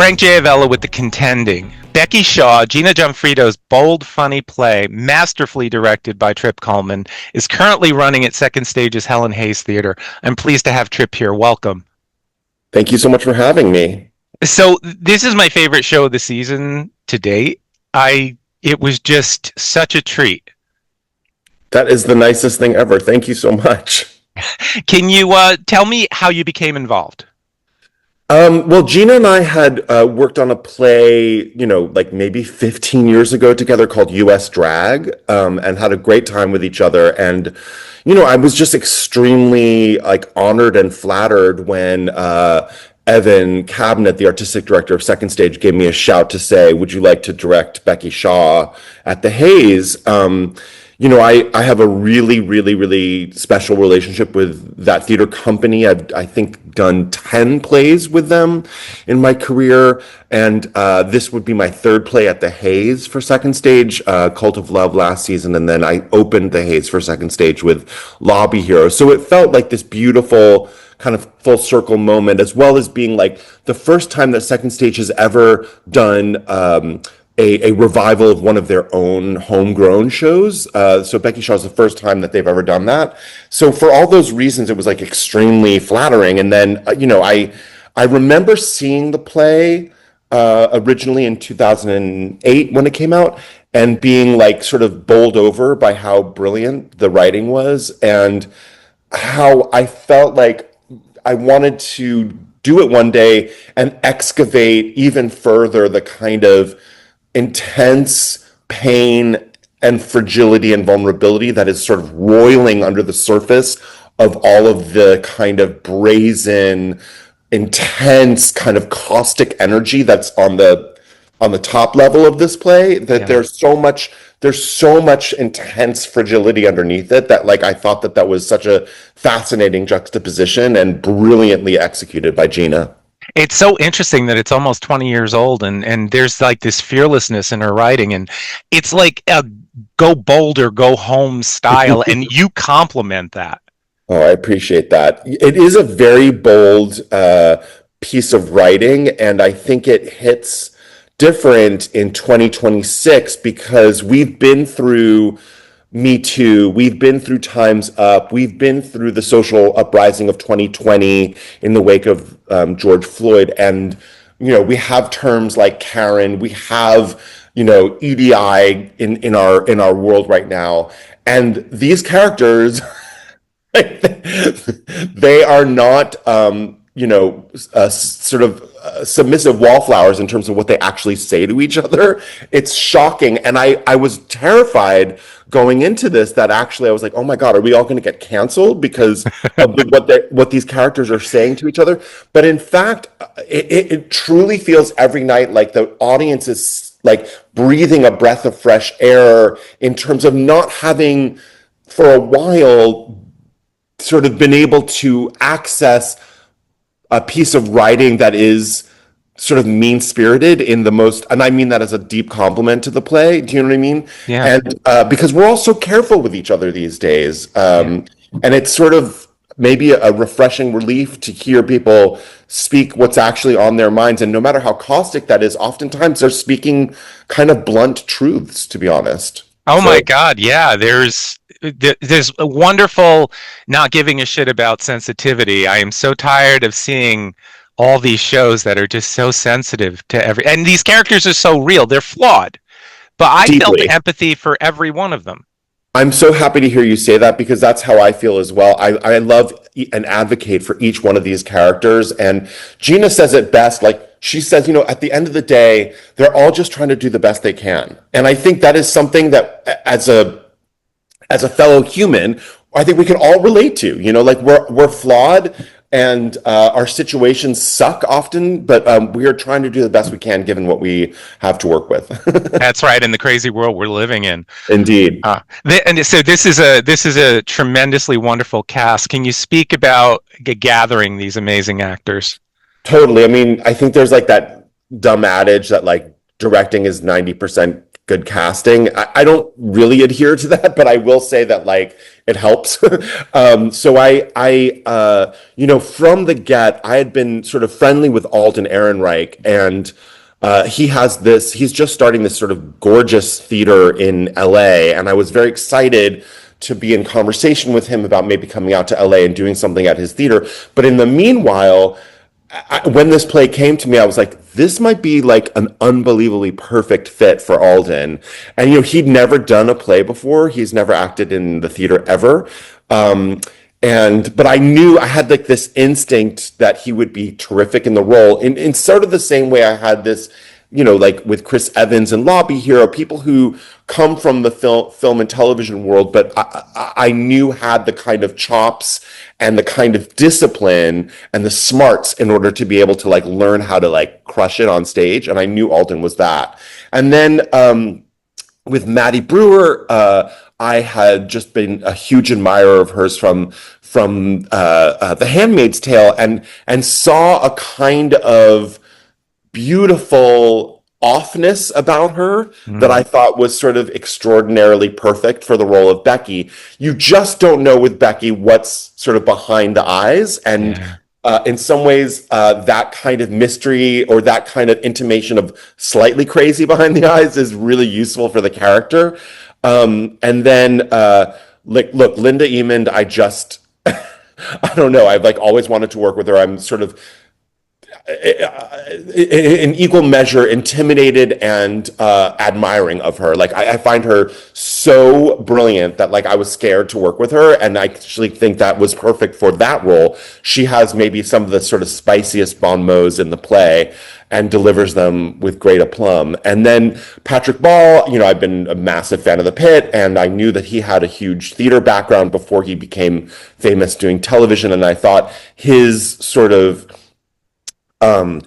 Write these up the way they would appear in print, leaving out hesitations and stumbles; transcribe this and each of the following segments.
Frank J. Avella with the Contending. Becky Shaw, Gina Gianfrido's bold, funny play, masterfully directed by Trip Cullman, is currently running at Second Stage's Helen Hayes Theater. I'm pleased to have Trip here. Welcome. Thank you so much for having me. So this is my favorite show of the season to date. It was just such a treat. That is the nicest thing ever. Thank you so much. Can you tell me how you became involved? Well, Gina and I had worked on a play, like maybe 15 years ago together called U.S. Drag, and had a great time with each other. And, I was just extremely honored and flattered when Evan Cabinet, the artistic director of Second Stage, gave me a shout to say, "Would you like to direct Becky Shaw at the Hayes?" I have a really, really, really special relationship with that theater company. I think done 10 plays with them in my career, and this would be my third play at the Hayes for Second Stage, Cult of Love last season, and then I opened the Hayes for Second Stage with Lobby Hero. So it felt like this beautiful kind of full circle moment, as well as being like the first time that Second Stage has ever done a revival of one of their own homegrown shows. So Becky Shaw is the first time that they've ever done that. So for all those reasons, it was extremely flattering. And then, I remember seeing the play originally in 2008 when it came out, and being sort of bowled over by how brilliant the writing was, and how I felt like I wanted to do it one day and excavate even further the kind of intense pain and fragility and vulnerability that is sort of roiling under the surface of all of the kind of brazen, intense, kind of caustic energy that's on the top level of this play. That there's so much intense fragility underneath it that I thought that was such a fascinating juxtaposition and brilliantly executed by Gina. It's so interesting that it's almost 20 years old, and there's this fearlessness in her writing, and it's like a go bold or go home style, and you complement that. Oh, I appreciate that. It is a very bold piece of writing, and I think it hits different in 2026 because we've been through Me Too, we've been through Time's Up, we've been through the social uprising of 2020 in the wake of George Floyd, and we have terms like Karen, we have EDI in our world right now, and these characters they are not sort of submissive wallflowers in terms of what they actually say to each other. It's shocking, and I was terrified going into this that actually I was like, oh my God, are we all going to get canceled because of what these characters are saying to each other? But in fact, it truly feels every night like the audience is breathing a breath of fresh air in terms of not having for a while sort of been able to access a piece of writing that is sort of mean-spirited in the most, and I mean that as a deep compliment to the play. Do you know what I mean? Yeah. And because we're all so careful with each other these days, and it's sort of maybe a refreshing relief to hear people speak what's actually on their minds. And no matter how caustic that is, oftentimes they're speaking kind of blunt truths, to be honest. Oh my God, yeah. There's a wonderful not giving a shit about sensitivity. I am so tired of seeing all these shows that are just so sensitive to and these characters are so real. They're flawed, but I felt empathy for every one of them. I'm so happy to hear you say that because that's how I feel as well. I love and advocate for each one of these characters. And Gina says it best. She says, at the end of the day, they're all just trying to do the best they can. And I think that is something that as a fellow human, I think we can all relate to. We're flawed, and our situations suck often, but we are trying to do the best we can given what we have to work with. That's right, in the crazy world we're living in. Indeed. And so this is a tremendously wonderful cast. Can you speak about gathering these amazing actors? Totally. I mean, I think there's that dumb adage that directing is 90% good casting. I don't really adhere to that, but I will say that it helps. So from the get, I had been sort of friendly with Alden Ehrenreich, and he's just starting this sort of gorgeous theater in LA, and I was very excited to be in conversation with him about maybe coming out to LA and doing something at his theater. But in the meanwhile, when this play came to me, I was like, this might be like an unbelievably perfect fit for Alden. And he'd never done a play before. He's never acted in the theater ever. Um, but I knew I had like this instinct that he would be terrific in the role in sort of the same way I had this, like with Chris Evans and Lobby Hero, people who come from the film and television world, but I knew had the kind of chops and the kind of discipline and the smarts in order to be able to like learn how to like crush it on stage. And I knew Alden was that. And then with Maddie Brewer, I had just been a huge admirer of hers from The Handmaid's Tale, and saw a kind of beautiful offness about her that I Mm, thought was sort of extraordinarily perfect for the role of Becky. You just don't know with Becky what's sort of behind the eyes. And yeah. in some ways, that kind of mystery or that kind of intimation of slightly crazy behind the eyes is really useful for the character. And then, look, Linda Emond, I don't know. I've like always wanted to work with her. I'm sort of in equal measure intimidated and admiring of her. Like I find her so brilliant that like I was scared to work with her, and I actually think that was perfect for that role. She has maybe some of the sort of spiciest bon mots in the play and delivers them with great aplomb. And then Patrick Ball, I've been a massive fan of The Pit, and I knew that he had a huge theater background before he became famous doing television, and I thought his sort of um,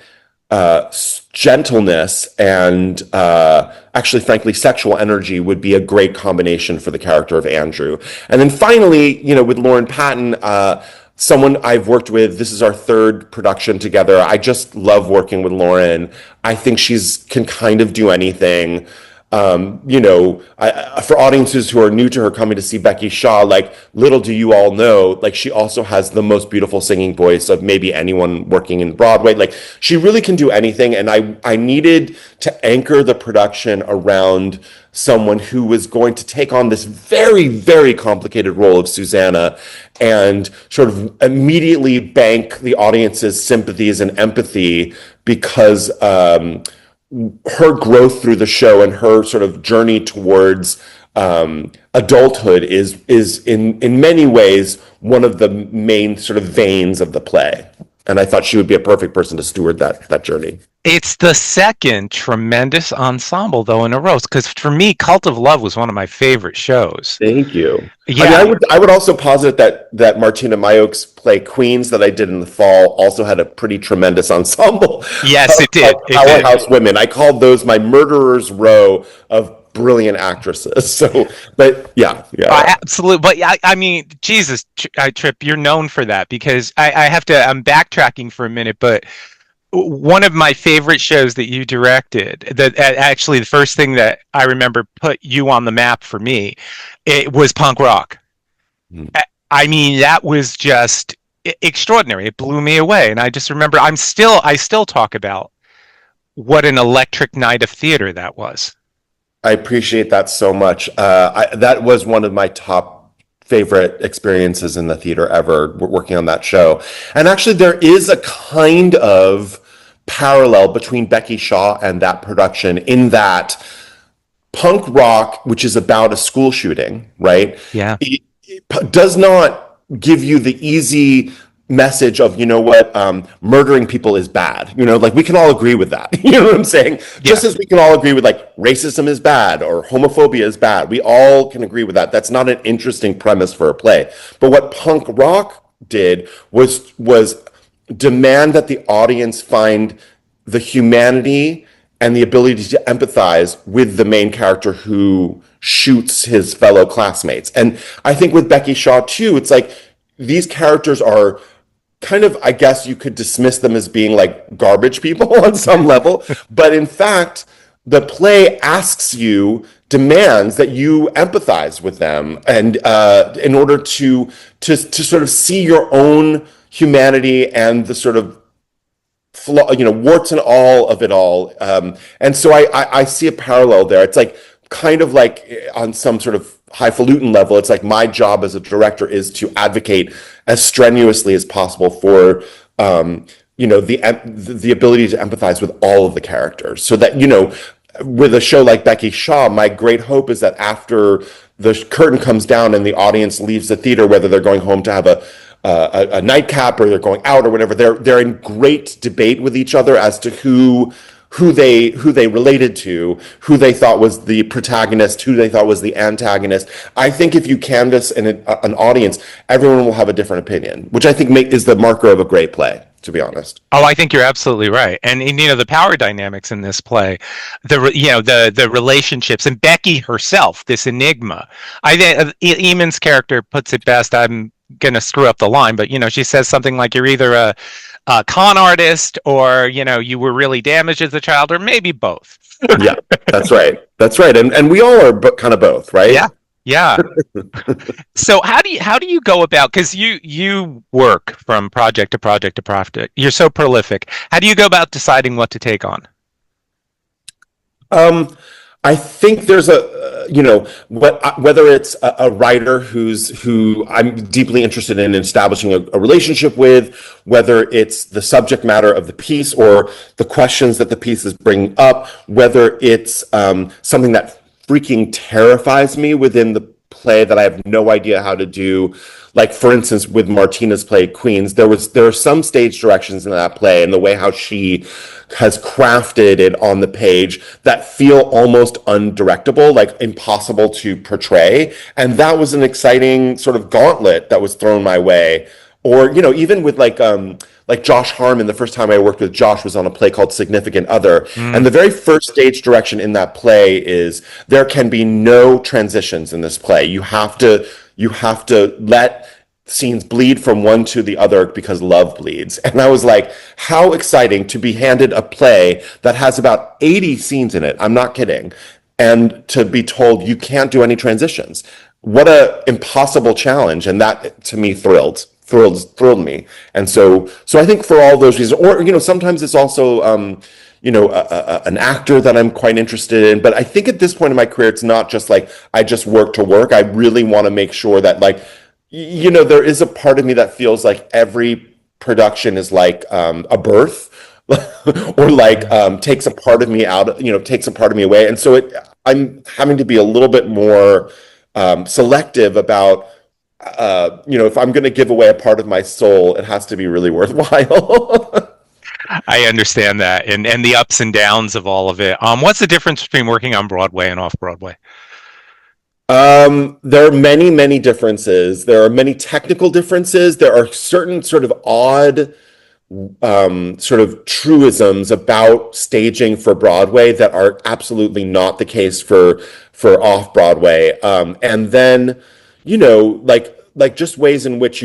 gentleness and actually, frankly, sexual energy would be a great combination for the character of Andrew. And then finally, with Lauren Patton, someone I've worked with, this is our third production together. I just love working with Lauren. I think she's can kind of do anything. For audiences who are new to her coming to see Becky Shaw, like little do you all know, like she also has the most beautiful singing voice of maybe anyone working in Broadway. Like she really can do anything. And I needed to anchor the production around someone who was going to take on this very, very complicated role of Susanna and sort of immediately bank the audience's sympathies and empathy because, her growth through the show and her sort of journey towards adulthood is in many ways one of the main sort of veins of the play. And I thought she would be a perfect person to steward that journey. It's the second tremendous ensemble though in a row. Because for me, Cult of Love was one of my favorite shows. Thank you. I mean, Yeah, I would also posit that Martina Mayok's play Queens that I did in the fall also had a pretty tremendous ensemble yes, it of did. It did. powerhouse women. I called those my murderer's row of brilliant actresses. So, but yeah. Absolutely, but I mean, Jesus, Trip, you're known for that because I have to. I'm backtracking for a minute, but one of my favorite shows that you directed, that actually the first thing that I remember put you on the map for me, it was punk rock. I mean, that was just extraordinary. It blew me away, and I just remember I still talk about what an electric night of theater that was. I appreciate that so much. That was one of my top favorite experiences in the theater ever, working on that show. And actually, there is a kind of parallel between Becky Shaw and that production in that punk rock, which is about a school shooting, right? Yeah, It does not give you the easy message of, murdering people is bad. Like we can all agree with that. You know what I'm saying? yeah. Just as we can all agree with like racism is bad or homophobia is bad. We all can agree with that. That's not an interesting premise for a play. But what punk rock did was demand that the audience find the humanity and the ability to empathize with the main character who shoots his fellow classmates. And I think with Becky Shaw too, it's like these characters are kind of, I guess you could dismiss them as being like garbage people on some level. But in fact, the play asks you demands that you empathize with them, and in order to sort of see your own humanity and the sort of warts and all of it all. And so I see a parallel there. It's like kind of like on some sort of highfalutin level, it's like my job as a director is to advocate as strenuously as possible for the ability to empathize with all of the characters, so that with a show like Becky Shaw, my great hope is that after the curtain comes down and the audience leaves the theater, whether they're going home to have a nightcap or they're going out or whatever, they're in great debate with each other as to who they related to, who they thought was the protagonist, who they thought was the antagonist. I think if you canvass an audience, everyone will have a different opinion, which I think is the marker of a great play, to be honest. Oh, I think you're absolutely right. And the power dynamics in this play, the relationships, and Becky herself, this enigma. I think Eamon's character puts it best. I'm gonna screw up the line, but she says something like, "You're either a con artist, or you were really damaged as a child, or maybe both." Yeah, that's right. That's right. And we all are kind of both, right? Yeah, yeah. So how do you go about, because you work from project to project to project. You're so prolific. How do you go about deciding what to take on? Um, I think there's whether it's a writer who I'm deeply interested in establishing a relationship with, whether it's the subject matter of the piece or the questions that the pieces bring up, whether it's something that freaking terrifies me within the play that I have no idea how to do. Like, for instance, with Martina's play Queens, there are some stage directions in that play and the way how she has crafted it on the page that feel almost undirectable, like impossible to portray. And that was an exciting sort of gauntlet that was thrown my way. Or, even with like Josh Harmon, the first time I worked with Josh was on a play called Significant Other. And Mm. the very first stage direction in that play is there can be no transitions in this play. You have to let scenes bleed from one to the other because love bleeds. And I was like, how exciting to be handed a play that has about 80 scenes in it. I'm not kidding. And to be told you can't do any transitions. What a impossible challenge. And that to me thrilled me. And so I think for all those reasons, or sometimes it's also an actor that I'm quite interested in. But I think at this point in my career, it's not just like I just work to work. I really want to make sure that, like, there is a part of me that feels like every production is like a birth, or like takes a part of me out, takes a part of me away. And so I'm having to be a little bit more selective about, if I'm going to give away a part of my soul, it has to be really worthwhile. I understand that, and the ups and downs of all of it. What's the difference between working on Broadway and off Broadway? There are many, many differences. There are many technical differences. There are certain sort of odd sort of truisms about staging for Broadway that are absolutely not the case for off Broadway. And then, like just ways in which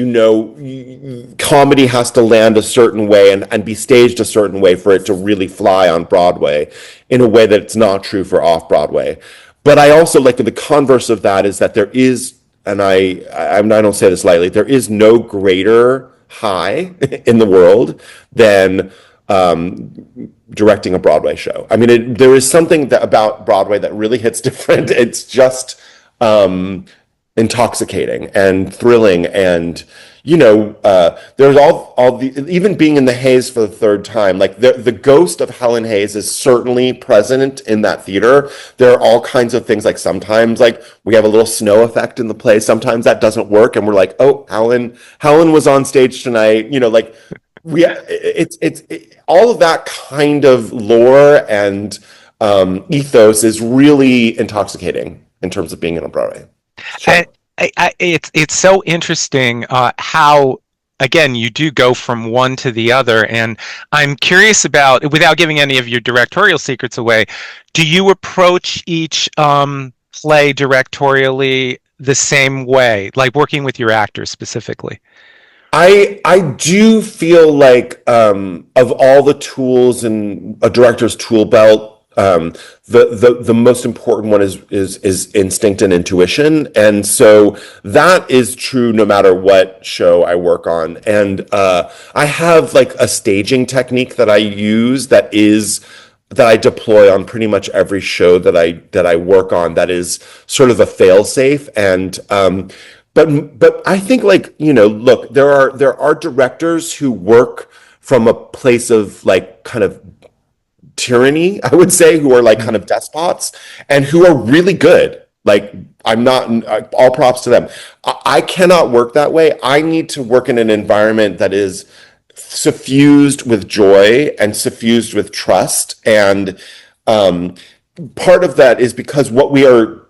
comedy has to land a certain way and be staged a certain way for it to really fly on Broadway in a way that it's not true for off Broadway. But I also like the converse of that is that there is, and I don't say this lightly, there is no greater high in the world than directing a Broadway show. I mean, there is something about Broadway that really hits different. It's just intoxicating and thrilling, and there's all the, even being in the Haze for the third time, like the ghost of Helen Hayes is certainly present in that theater. There are all kinds of things, like sometimes like we have a little snow effect in the play, sometimes that doesn't work and we're like, oh, Helen was on stage tonight, like all of that kind of lore and ethos is really intoxicating in terms of being in a Broadway And show. it's so interesting how, again, you do go from one to the other, and I'm curious about, without giving any of your directorial secrets away, do you approach each play directorially the same way, like working with your actors specifically? I do feel like of all the tools in a director's tool belt, The most important one is instinct and intuition, and so that is true no matter what show I work on. And I have like a staging technique that I use that I deploy on pretty much every show that I work on. That is sort of a fail safe, and but I think, like, look, there are directors who work from a place of like kind of tyranny, I would say, who are like kind of despots and who are really good. Like, I'm not, all props to them. I cannot work that way. I need to work in an environment that is suffused with joy and suffused with trust. And um, part of that is because what we are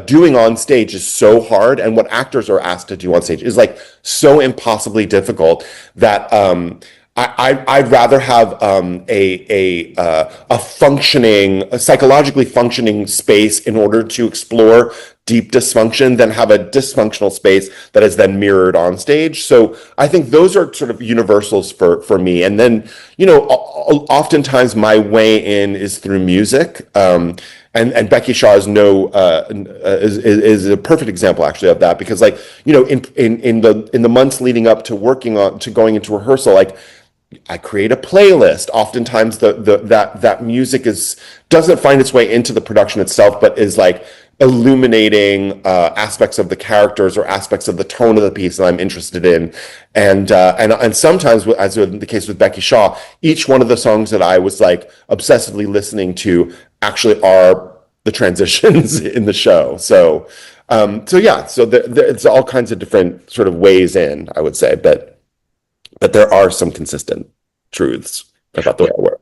doing on stage is so hard, and what actors are asked to do on stage is like so impossibly difficult that I'd rather have a functioning, a psychologically functioning space in order to explore deep dysfunction than have a dysfunctional space that is then mirrored on stage. So I think those are sort of universals for me. And then, oftentimes my way in is through music. And Becky Shaw is a perfect example actually of that, because, like, in the months leading up to going into rehearsal, like, I create a playlist. Oftentimes that music doesn't find its way into the production itself, but is like illuminating aspects of the characters or aspects of the tone of the piece that I'm interested in. And sometimes, as in the case with Becky Shaw, each one of the songs that I was like obsessively listening to actually are the transitions in the show. So yeah, it's all kinds of different sort of ways in, I would say, but there are some consistent truths about the way I work.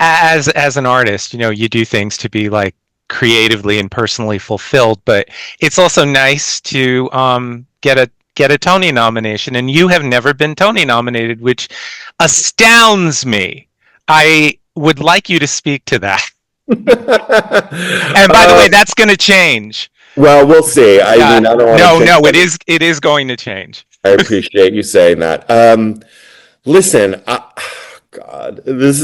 As an artist, you do things to be like creatively and personally fulfilled, but it's also nice to get a Tony nomination, and you have never been Tony nominated, which astounds me. I would like you to speak to that. And by the way, that's going to change. Well, we'll see. I mean, I don't want to No, jinx no, it. it is going to change. I appreciate you saying that. Listen, God, this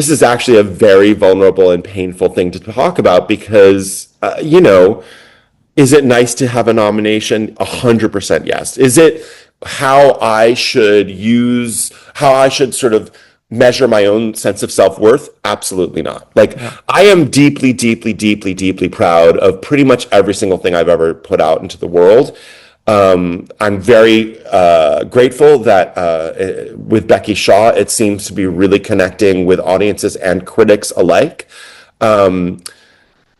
is actually a very vulnerable and painful thing to talk about, because, is it nice to have a nomination? 100% yes. Is it how I should sort of measure my own sense of self-worth? Absolutely not. Like, Yeah. I am deeply, deeply, deeply, deeply proud of pretty much every single thing I've ever put out into the world. I'm very grateful that with Becky Shaw, it seems to be really connecting with audiences and critics alike. Um,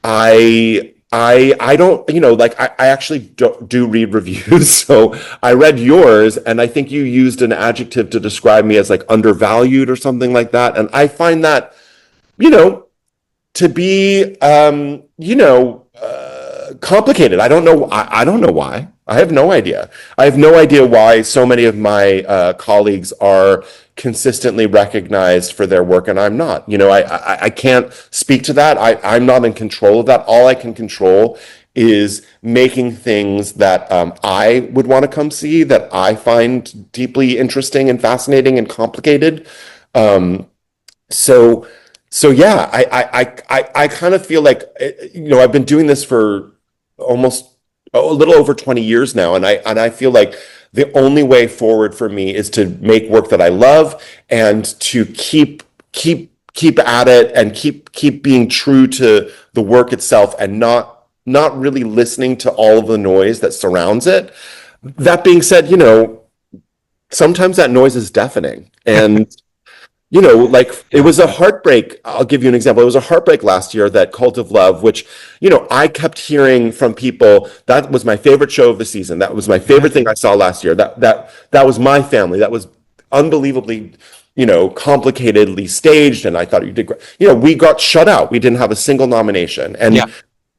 I don't, like, I actually do read reviews. So I read yours, and I think you used an adjective to describe me as like undervalued or something like that. And I find that, you know, to be, complicated. I don't know why. I have no idea. I have no idea why so many of my colleagues are consistently recognized for their work, and I'm not. I can't speak to that. I'm not in control of that. All I can control is making things that I would want to come see, that I find deeply interesting and fascinating and complicated. Um, so so yeah, I kind of feel like, I've been doing this for almost a little over 20 years now, and I feel like the only way forward for me is to make work that I love, and to keep at it, and keep being true to the work itself, and not really listening to all of the noise that surrounds it. That being said, sometimes that noise is deafening, and like, it Yeah. was a heartbreak. I'll give you an example. It was a heartbreak last year, that Cult of Love, which, I kept hearing from people, that was my favorite show of the season. That was my Yeah. favorite thing I saw last year. That was my family. That was unbelievably, complicatedly staged, and I thought you did great. We got shut out. We didn't have a single nomination. Yeah. And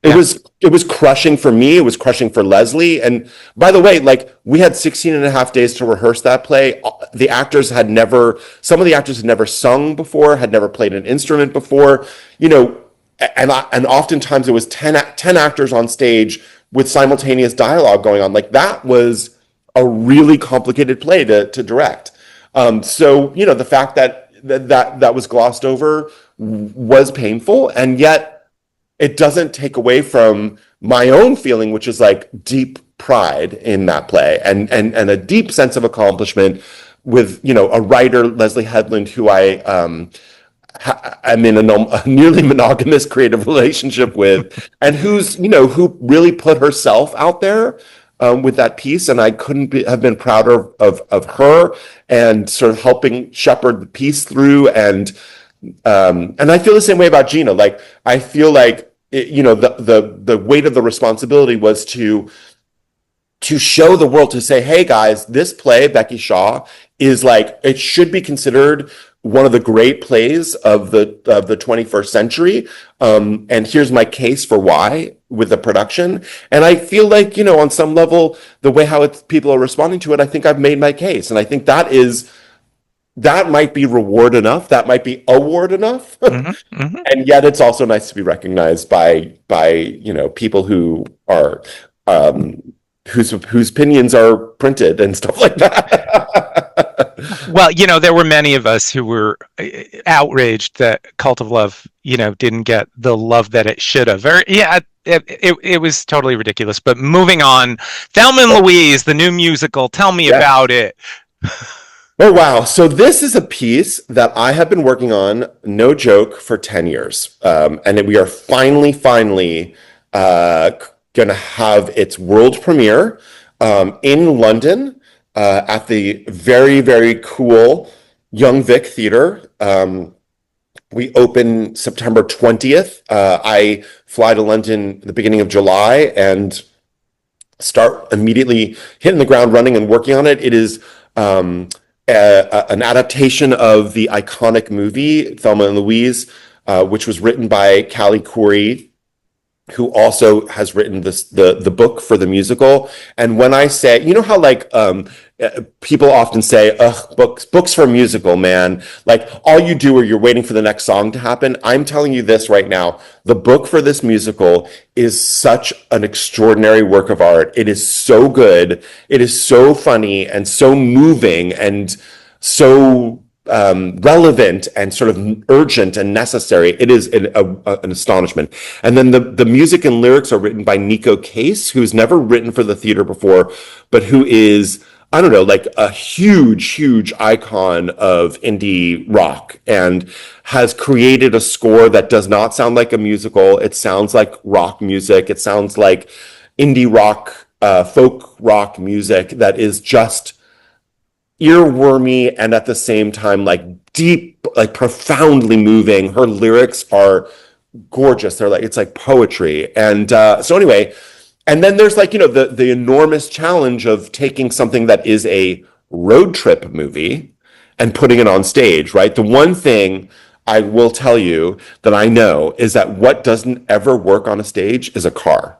it Yeah. was crushing for me. It was crushing for Leslie. And by the way, like, we had 16 and a half days to rehearse that play. Some of the actors had never sung before, had never played an instrument before, and oftentimes it was 10 actors on stage with simultaneous dialogue going on. Like, that was a really complicated play to direct. So, the fact that that was glossed over was painful, and yet it doesn't take away from my own feeling, which is like deep pride in that play, and a deep sense of accomplishment with, a writer, Leslie Headland, who I'm in a nearly monogamous creative relationship with, and who really put herself out there with that piece, and I couldn't have been prouder of her and sort of helping shepherd the piece through, and I feel the same way about Gina. Like, I feel like the weight of the responsibility was to show the world, to say, hey guys, this play, Becky Shaw, is like, it should be considered one of the great plays of the 21st century. And here's my case for why with the production. And I feel like, on some level, the way how people are responding to it, I think I've made my case. And I think that might be reward enough. That might be award enough. Hmm. Hmm. And yet it's also nice to be recognized by people who are, whose opinions are printed and stuff like that. Well, there were many of us who were outraged that Cult of Love, didn't get the love that it should have. Yeah, it was totally ridiculous. But moving on, Thelma and Louise, the new musical. Tell me Yeah. about it. Oh, wow. So this is a piece that I have been working on, no joke, for 10 years. And we are finally uh, going to have its world premiere in London at the very, very cool Young Vic Theatre. We open September 20th. I fly to London at the beginning of July and start immediately hitting the ground running and working on it. It is an adaptation of the iconic movie Thelma and Louise, which was written by Callie Khouri, who also has written the book for the musical. And when I say, how like people often say, ugh, books for a musical, man. Like, all you do or you're waiting for the next song to happen. I'm telling you this right now. The book for this musical is such an extraordinary work of art. It is so good. It is so funny and so moving and so relevant and sort of urgent and necessary. It is an astonishment. And then the music and lyrics are written by Nico Case, who's never written for the theater before, but who is, I don't know, like a huge icon of indie rock, and has created a score that does not sound like a musical. It sounds like rock music. It sounds like indie rock, folk rock music that is just earwormy and at the same time like deep, like profoundly moving. Her lyrics are gorgeous. It's like poetry. And so anyway, and then there's like, the enormous challenge of taking something that is a road trip movie and putting it on stage, right? The one thing I will tell you that I know is that what doesn't ever work on a stage is a car.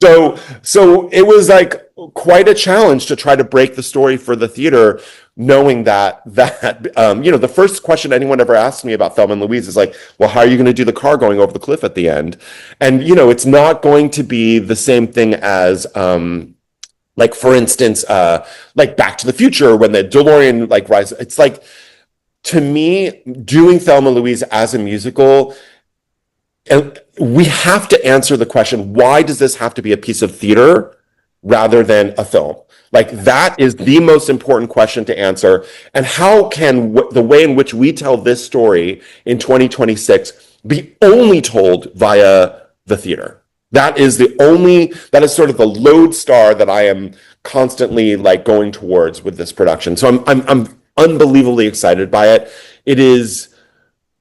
So it was like quite a challenge to try to break the story for the theater, knowing that the first question anyone ever asked me about Thelma and Louise is like, well, how are you going to do the car going over the cliff at the end? And it's not going to be the same thing as like, for instance, like Back to the Future, when the DeLorean like rises. It's like, to me, doing Thelma and Louise as a musical, and we have to answer the question, why does this have to be a piece of theater rather than a film? Like, that is the most important question to answer. And how can the way in which we tell this story in 2026 be only told via the theater? That is sort of the lodestar that I am constantly like going towards with this production. So I'm unbelievably excited by it. It is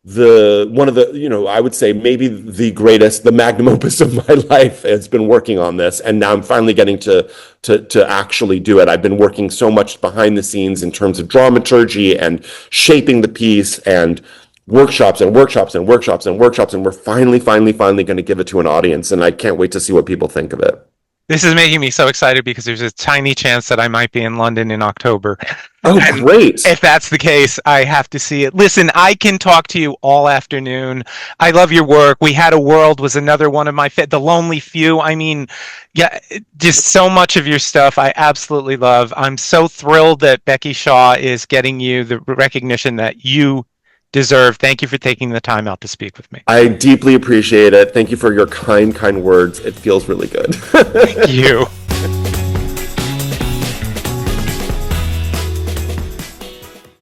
one of the, I would say maybe the magnum opus of my life has been working on this, and now I'm finally getting to actually do it. I've been working so much behind the scenes in terms of dramaturgy and shaping the piece and workshops and workshops and workshops and workshops, and we're finally going to give it to an audience, and I can't wait to see what people think of it. This is making me so excited because there's a tiny chance that I might be in London in October. Oh, And great. if that's the case, I have to see it. Listen, I can talk to you all afternoon. I love your work. We Had a World was another one of my The Lonely Few. I mean, yeah, just so much of your stuff I absolutely love. I'm so thrilled that Becky Shaw is getting you the recognition that you deserve. Thank you for taking the time out to speak with me. I deeply appreciate it. Thank you for your kind, kind words. It feels really good. Thank you.